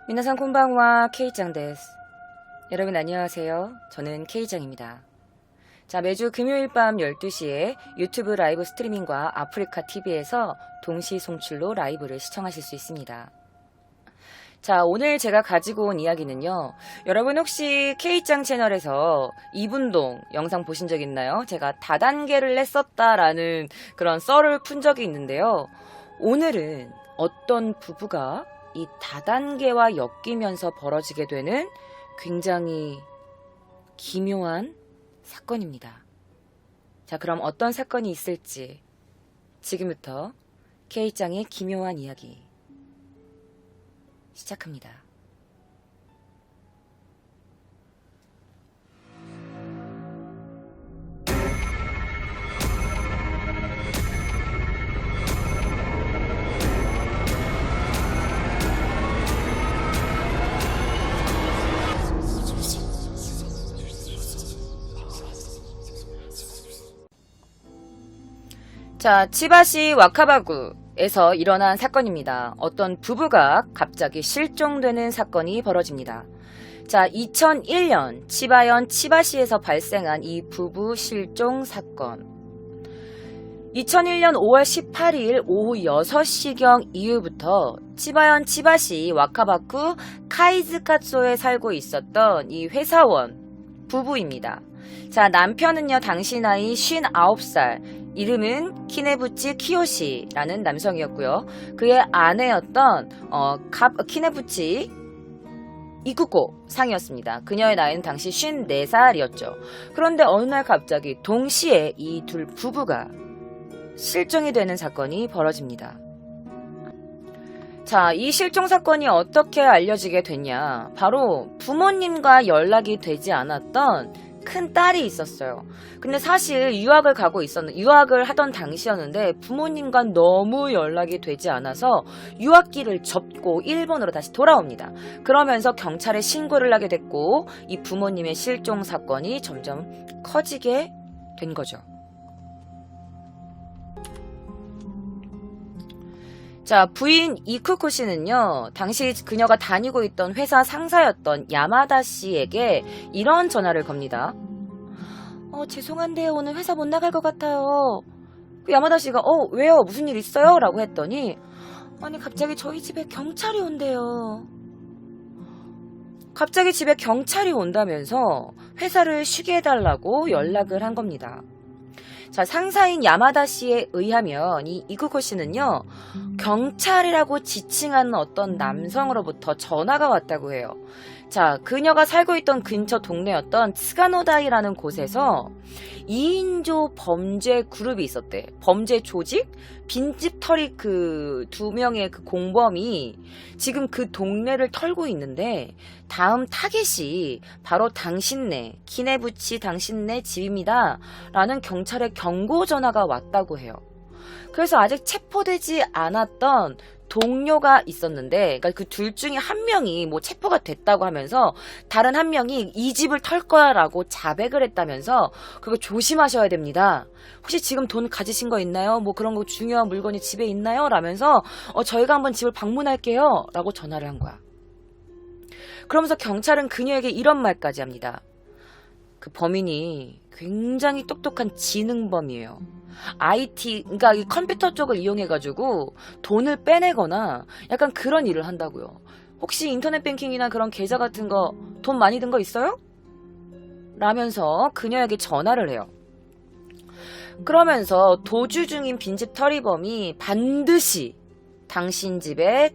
미나상 콘방와 K짱 데스. 여러분 안녕하세요. 저는 K짱입니다. 자, 매주 금요일 밤 12시에 유튜브 라이브 스트리밍과 아프리카 TV에서 동시 송출로 라이브를 시청하실 수 있습니다. 자, 오늘 제가 가지고 온 이야기는요. 여러분 혹시 K짱 채널에서 이분동 영상 보신 적 있나요? 제가 다단계를 냈었다라는 그런 썰을 푼 적이 있는데요. 오늘은 어떤 부부가 이 다단계와 엮이면서 벌어지게 되는 굉장히 기묘한 사건입니다. 자, 그럼 어떤 사건이 있을지 지금부터 K짱의 기묘한 이야기 시작합니다. 자, 치바시 와카바구에서 일어난 사건입니다. 어떤 부부가 갑자기 실종되는 사건이 벌어집니다. 자, 2001년 치바현 치바시에서 발생한 이 부부 실종 사건. 2001년 5월 18일 오후 6시경 이후부터 치바현 치바시 와카바쿠 카이즈카초에 살고 있었던 이 회사원 부부입니다. 자, 남편은요, 당시 나이 59살, 이름은 키네부치 키요시라는 남성이었고요. 그의 아내였던 키네부치 이쿠코 상이었습니다. 그녀의 나이는 당시 54살이었죠. 그런데 어느 날 갑자기 동시에 이 둘 부부가 실종이 되는 사건이 벌어집니다. 자, 이 실종 사건이 어떻게 알려지게 됐냐? 바로 부모님과 연락이 되지 않았던 큰 딸이 있었어요. 근데 사실 유학을 하던 당시였는데 부모님과 너무 연락이 되지 않아서 유학기를 접고 일본으로 다시 돌아옵니다. 그러면서 경찰에 신고를 하게 됐고 이 부모님의 실종 사건이 점점 커지게 된 거죠. 자, 부인 이쿠코 씨는요, 당시 그녀가 다니고 있던 회사 상사였던 야마다 씨에게 이런 전화를 겁니다. 죄송한데요, 오늘 회사 못 나갈 것 같아요. 그 야마다 씨가, 왜요? 무슨 일 있어요? 라고 했더니, 아니, 갑자기 저희 집에 경찰이 온대요. 갑자기 집에 경찰이 온다면서 회사를 쉬게 해달라고 연락을 한 겁니다. 자, 상사인 야마다 씨에 의하면 이 이쿠코 씨는요, 경찰이라고 지칭하는 어떤 남성으로부터 전화가 왔다고 해요. 자, 그녀가 살고 있던 근처 동네였던 츠가노다이라는 곳에서 2인조 범죄 그룹이 있었대. 범죄 조직? 빈집털이 그 2명의 그 공범이 지금 그 동네를 털고 있는데 다음 타겟이 바로 당신네, 키네부치 당신네 집입니다. 라는 경찰의 경고 전화가 왔다고 해요. 그래서 아직 체포되지 않았던 동료가 있었는데, 그러니까 그 둘 중에 한 명이 뭐 체포가 됐다고 하면서 다른 한 명이 이 집을 털 거야 라고 자백을 했다면서 그거 조심하셔야 됩니다. 혹시 지금 돈 가지신 거 있나요? 뭐 그런 거 중요한 물건이 집에 있나요? 라면서 저희가 한번 집을 방문할게요 라고 전화를 한 거야. 그러면서 경찰은 그녀에게 이런 말까지 합니다. 그 범인이 굉장히 똑똑한 지능범이에요. 그러니까 이 컴퓨터 쪽을 이용해가지고 돈을 빼내거나 약간 그런 일을 한다고요. 혹시 인터넷 뱅킹이나 그런 계좌 같은 거 돈 많이 든 거 있어요? 라면서 그녀에게 전화를 해요. 그러면서 도주 중인 빈집 털이범이 반드시 당신 집에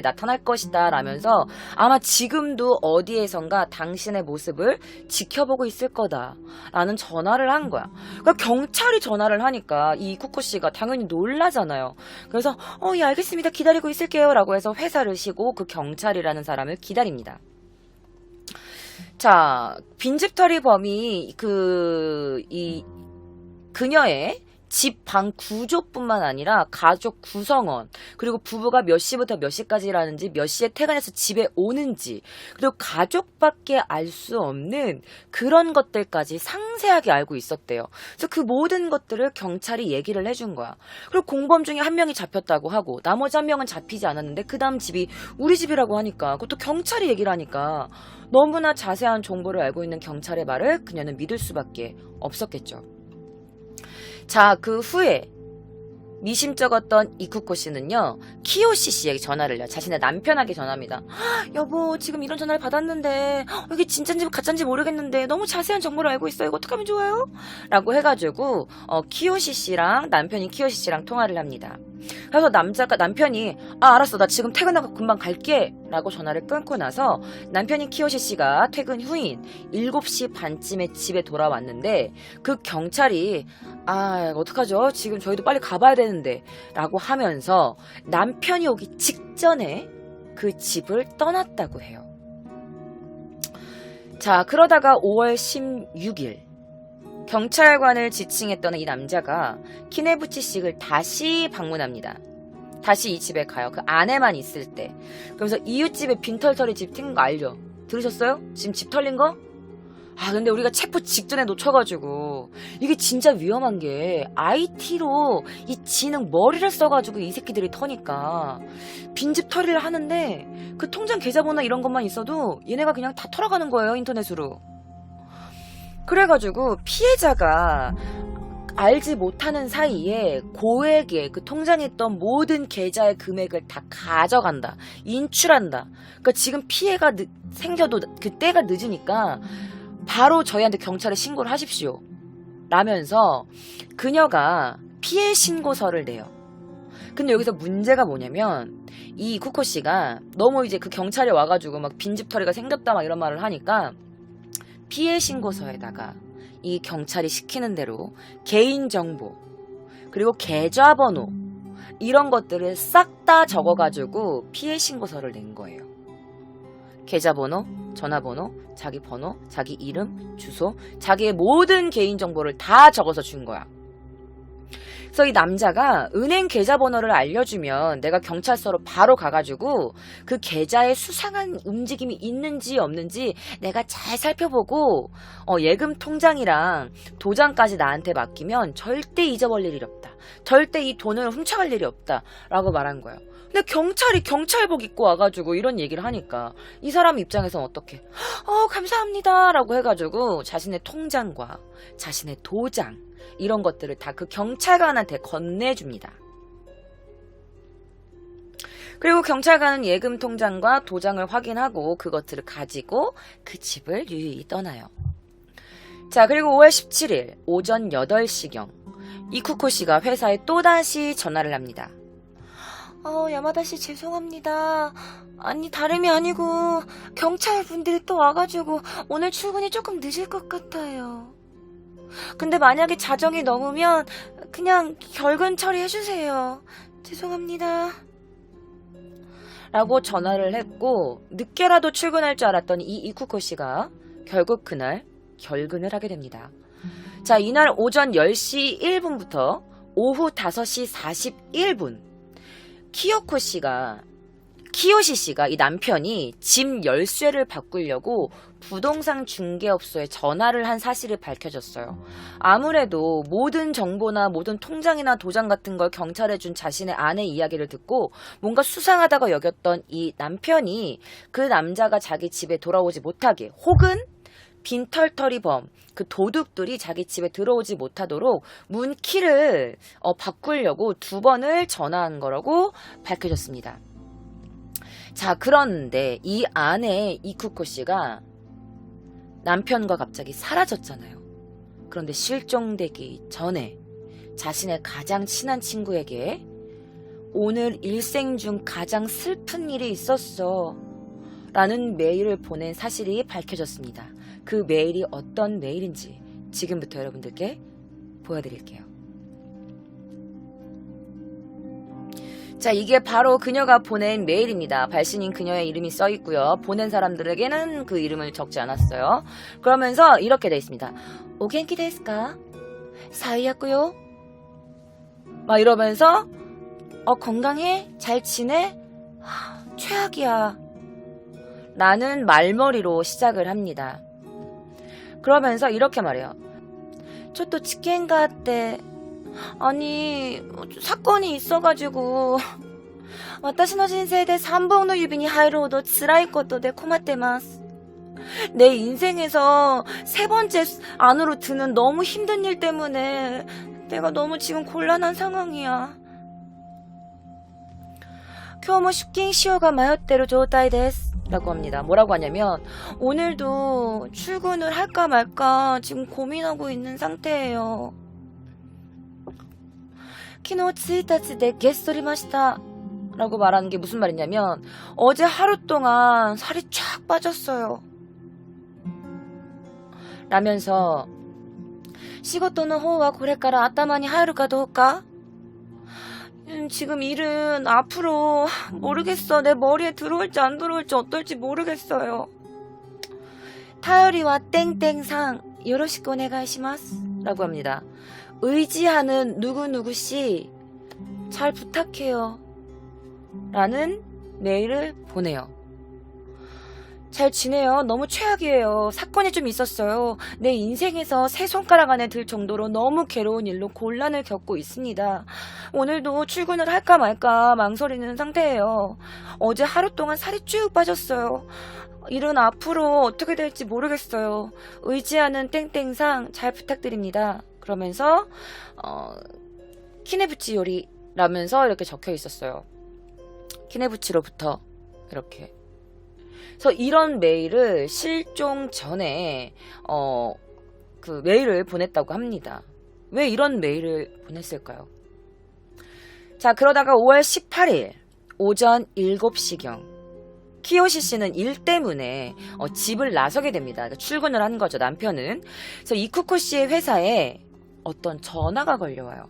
나타날 것이다 라면서 아마 지금도 어디에선가 당신의 모습을 지켜보고 있을 거다 라는 전화를 한 거야. 그러니까 경찰이 전화를 하니까 이 쿠코 씨가 당연히 놀라잖아요. 그래서 예, 알겠습니다, 기다리고 있을게요 라고 해서 회사를 쉬고 그 경찰이라는 사람을 기다립니다. 자, 빈집털이 범이 그녀의 집 방 구조뿐만 아니라 가족 구성원, 그리고 부부가 몇 시부터 몇 시까지 일하는지, 몇 시에 퇴근해서 집에 오는지, 그리고 가족밖에 알 수 없는 그런 것들까지 상세하게 알고 있었대요. 그래서 그 모든 것들을 경찰이 얘기를 해준 거야. 그리고 공범 중에 한 명이 잡혔다고 하고 나머지 한 명은 잡히지 않았는데 그 다음 집이 우리 집이라고 하니까, 그것도 경찰이 얘기를 하니까 너무나 자세한 정보를 알고 있는 경찰의 말을 그녀는 믿을 수밖에 없었겠죠. 자, 그 후에 미심쩍었던 이쿠코 씨는요, 키요시 씨에게 전화를 해요. 자신의 남편에게 전화합니다. 여보, 지금 이런 전화를 받았는데 이게 진짠지 가짠지 모르겠는데 너무 자세한 정보를 알고 있어요. 이거 어떻게 하면 좋아요? 라고 해가지고 키요시 씨랑, 남편이 키요시 씨랑 통화를 합니다. 그래서 남편이 알았어, 나 지금 퇴근하고 금방 갈게 라고 전화를 끊고 나서 남편인 키요시 씨가 퇴근 후인 7시 반쯤에 집에 돌아왔는데, 그 경찰이 어떡하죠? 지금 저희도 빨리 가봐야 되는데 라고 하면서 남편이 오기 직전에 그 집을 떠났다고 해요. 자, 그러다가 5월 16일 경찰관을 지칭했던 이 남자가 키네부치씩을 다시 방문합니다. 다시 이 집에 가요. 그 아내만 있을 때. 그러면서 이웃집에 빈털터리 집 튄 거 알죠? 들으셨어요? 지금 집 털린 거? 근데 우리가 체포 직전에 놓쳐가지고 이게 진짜 위험한 게, IT로 이 지능 머리를 써가지고 이 새끼들이 터니까 빈집 털이를 하는데 그 통장 계좌번호 이런 것만 있어도 얘네가 그냥 다 털어가는 거예요, 인터넷으로. 그래가지고 피해자가 알지 못하는 사이에 고액의 그 통장에 있던 모든 계좌의 금액을 다 가져간다, 인출한다. 그러니까 지금 피해가 생겨도 그때가 늦으니까 바로 저희한테 경찰에 신고를 하십시오 라면서 그녀가 피해 신고서를 내요. 근데 여기서 문제가 뭐냐면, 이 쿠코 씨가 너무 이제 그 경찰이 와가지고 막 빈집털이가 생겼다 막 이런 말을 하니까 피해 신고서에다가 이 경찰이 시키는 대로 개인정보, 그리고 계좌번호 이런 것들을 싹 다 적어가지고 피해 신고서를 낸 거예요. 계좌번호, 전화번호, 자기 번호, 자기 이름, 주소, 자기의 모든 개인정보를 다 적어서 준 거야. 그래서 이 남자가 은행 계좌번호를 알려주면 내가 경찰서로 바로 가가지고 그 계좌에 수상한 움직임이 있는지 없는지 내가 잘 살펴보고 예금 통장이랑 도장까지 나한테 맡기면 절대 잊어버릴 일이 없다. 절대 이 돈을 훔쳐갈 일이 없다 라고 말한 거예요. 근데 경찰이 경찰복 입고 와가지고 이런 얘기를 하니까 이 사람 입장에서는 어떻게 감사합니다 라고 해가지고 자신의 통장과 자신의 도장 이런 것들을 다 그 경찰관한테 건네줍니다. 그리고 경찰관은 예금 통장과 도장을 확인하고 그것들을 가지고 그 집을 유유히 떠나요. 자, 그리고 5월 17일 오전 8시경 이쿠코 씨가 회사에 또다시 전화를 합니다. 야마다 씨 죄송합니다. 아니 다름이 아니고 경찰 분들이 또 와가지고 오늘 출근이 조금 늦을 것 같아요. 근데 만약에 자정이 넘으면 그냥 결근 처리해주세요. 죄송합니다. 라고 전화를 했고 늦게라도 출근할 줄 알았던 이 이쿠코 씨가 결국 그날 결근을 하게 됩니다. 자, 이날 오전 10시 1분부터 오후 5시 41분 키요시 씨가 이 남편이 집 열쇠를 바꾸려고 부동산 중개업소에 전화를 한 사실이 밝혀졌어요. 아무래도 모든 정보나 모든 통장이나 도장 같은 걸 경찰에 준 자신의 아내 이야기를 듣고 뭔가 수상하다고 여겼던 이 남편이 그 남자가 자기 집에 돌아오지 못하게, 혹은 빈털터리범, 그 도둑들이 자기 집에 들어오지 못하도록 문키를 바꾸려고 2번을 전화한 거라고 밝혀졌습니다. 자, 그런데 이 아내 이쿠코 씨가 남편과 갑자기 사라졌잖아요. 그런데 실종되기 전에 자신의 가장 친한 친구에게 오늘 일생 중 가장 슬픈 일이 있었어 라는 메일을 보낸 사실이 밝혀졌습니다. 그 메일이 어떤 메일인지 지금부터 여러분들께 보여드릴게요. 자, 이게 바로 그녀가 보낸 메일입니다. 발신인 그녀의 이름이 써 있고요. 보낸 사람들에게는 그 이름을 적지 않았어요. 그러면서 이렇게 돼 있습니다. 오겐키 데스까? 사이였고요. 막 이러면서 건강해? 잘 지내? 최악이야. 라는 말머리로 시작을 합니다. 그러면서 이렇게 말해요. 저또 치킨가 때 아니 사건이 있어가지고 私の人生で3本の指に入るほど辛いことで困ってます. 내 인생에서 3번째 안으로 드는 너무 힘든 일 때문에 내가 너무 지금 곤란한 상황이야. 今日も出勤しようが迷ってる状態です. 라고 합니다. 뭐라고 하냐면 오늘도 출근을 할까 말까 지금 고민하고 있는 상태예요. 昨日1日でゲストりました. 라고 말하는 게 무슨 말이냐면 어제 하루 동안 살이 쫙 빠졌어요. 라면서 仕事の方はこれから頭に入るかどうか? 지금 일은 앞으로 모르겠어. 내 머리에 들어올지 안 들어올지 어떨지 모르겠어요. 타요리와 땡땡상 요로시ku 오네가이시마스. 라고 합니다. 의지하는 누구누구씨 잘 부탁해요. 라는 메일을 보내요. 잘 지내요. 너무 최악이에요. 사건이 좀 있었어요. 내 인생에서 세 손가락 안에 들 정도로 너무 괴로운 일로 곤란을 겪고 있습니다. 오늘도 출근을 할까 말까 망설이는 상태예요. 어제 하루 동안 살이 쭉 빠졌어요. 일은 앞으로 어떻게 될지 모르겠어요. 의지하는 땡땡상 잘 부탁드립니다. 그러면서 키네부치 요리라면서 이렇게 적혀 있었어요. 키네부치로부터 이렇게. 그래서 이런 메일을 실종 전에 그 메일을 보냈다고 합니다. 왜 이런 메일을 보냈을까요? 자, 그러다가 5월 18일 오전 7시경 키요시 씨는 일 때문에 집을 나서게 됩니다. 그러니까 출근을 한 거죠, 남편은. 그래서 이쿠코 씨의 회사에 어떤 전화가 걸려와요.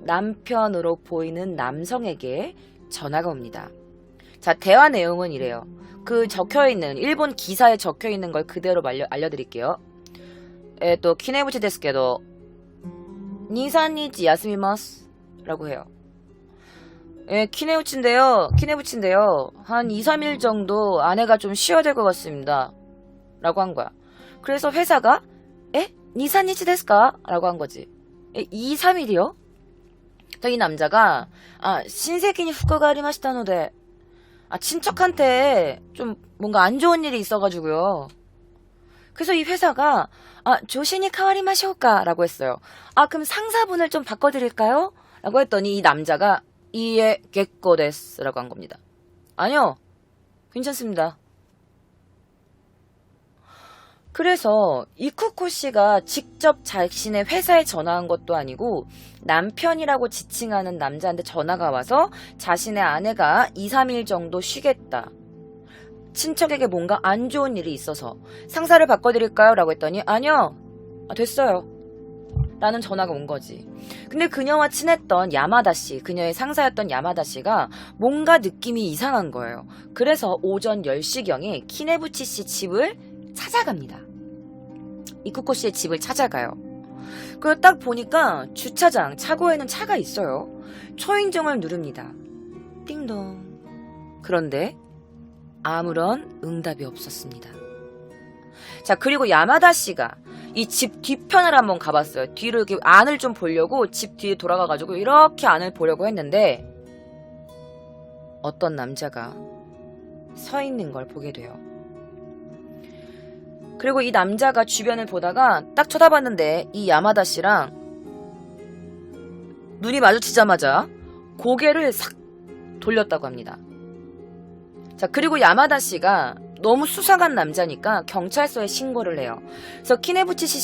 남편으로 보이는 남성에게 전화가 옵니다. 자, 대화 내용은 이래요. 그 적혀있는 일본 기사에 적혀있는 걸 그대로 알려드릴게요. 또 키네부치 데스케도 2~3日 야스미마스 라고 해요. 키네부치인데요. 한 2~3일 정도 아내가 좀 쉬어야 될 것 같습니다. 라고 한 거야. 그래서 회사가 2~3日 데스까? 라고 한 거지. 2~3일이요? 이 남자가 신세기니 후과가 아리마시타노데 친척한테 좀 뭔가 안 좋은 일이 있어가지고요. 그래서 이 회사가 조신이 카와리마시오까? 라고 했어요. 그럼 상사분을 좀 바꿔드릴까요? 라고 했더니 이 남자가 이에 겟고 데스 라고 한 겁니다. 아니요, 괜찮습니다. 그래서 이쿠코 씨가 직접 자신의 회사에 전화한 것도 아니고 남편이라고 지칭하는 남자한테 전화가 와서 자신의 아내가 2~3일 정도 쉬겠다. 친척에게 뭔가 안 좋은 일이 있어서 상사를 바꿔드릴까요? 라고 했더니 아니요, 됐어요. 라는 전화가 온 거지. 근데 그녀와 친했던 야마다 씨, 그녀의 상사였던 야마다 씨가 뭔가 느낌이 이상한 거예요. 그래서 오전 10시경에 키네부치 씨 집을 찾아갑니다. 이쿠코 씨의 집을 찾아가요. 그리고 딱 보니까 주차장, 차고에는 차가 있어요. 초인종을 누릅니다. 띵동. 그런데 아무런 응답이 없었습니다. 자, 그리고 야마다 씨가 이 집 뒤편을 한번 가봤어요. 뒤로 이렇게 안을 좀 보려고 집 뒤에 돌아가가지고 이렇게 안을 보려고 했는데 어떤 남자가 서 있는 걸 보게 돼요. 그리고 이 남자가 주변을 보다가 딱 쳐다봤는데 이 야마다 씨랑 눈이 마주치자마자 고개를 싹 돌렸다고 합니다. 자, 그리고 야마다 씨가 너무 수상한 남자니까 경찰서에 신고를 해요. 그래서 키네부치 씨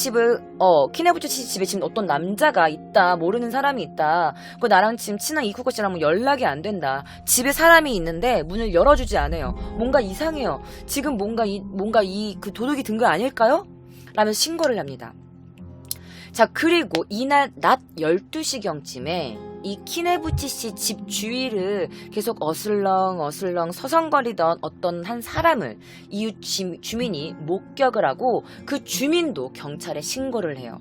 집에 지금 어떤 남자가 있다, 모르는 사람이 있다. 그 나랑 지금 친한 이쿠코 씨랑 연락이 안 된다. 집에 사람이 있는데 문을 열어주지 않아요. 뭔가 이상해요. 지금 뭔가 그 도둑이 든 거 아닐까요? 라면서 신고를 합니다. 자, 그리고 이날 낮 12시경쯤에 이 키네부치 씨 집 주위를 계속 어슬렁 서성거리던 어떤 한 사람을 이웃 주민이 목격을 하고 그 주민도 경찰에 신고를 해요.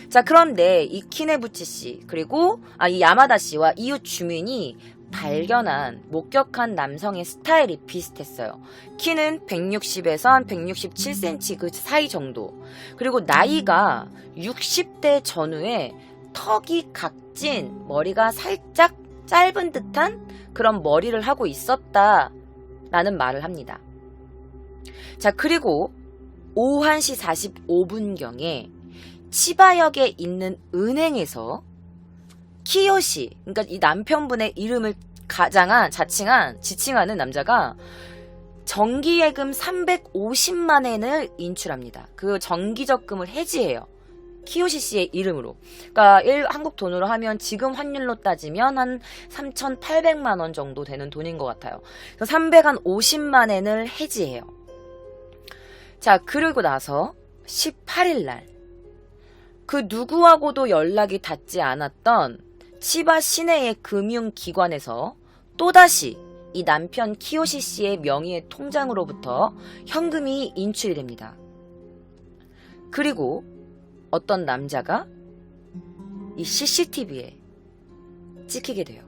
자, 그런데 이 키네부치 씨, 그리고 이 야마다 씨와 이웃 주민이 발견한, 목격한 남성의 스타일이 비슷했어요. 키는 160에서 한 167cm 그 사이 정도. 그리고 나이가 60대 전후에 턱이 각진, 머리가 살짝 짧은 듯한 그런 머리를 하고 있었다라는 말을 합니다. 자, 그리고 오후 1시 45분경에 치바역에 있는 은행에서 키요시, 그러니까 이 남편분의 이름을 지칭하는 남자가 정기예금 350만 엔을 인출합니다. 그 정기적금을 해지해요. 키요시 씨의 이름으로. 그러니까 한국 돈으로 하면 지금 환율로 따지면 한 3,800만 원 정도 되는 돈인 것 같아요. 그래서 350만 엔을 해지해요. 자, 그리고 나서 18일 날 그 누구하고도 연락이 닿지 않았던 치바 시내의 금융기관에서 또다시 이 남편 키요시 씨의 명의의 통장으로부터 현금이 인출이 됩니다. 그리고 어떤 남자가 이 CCTV에 찍히게 돼요.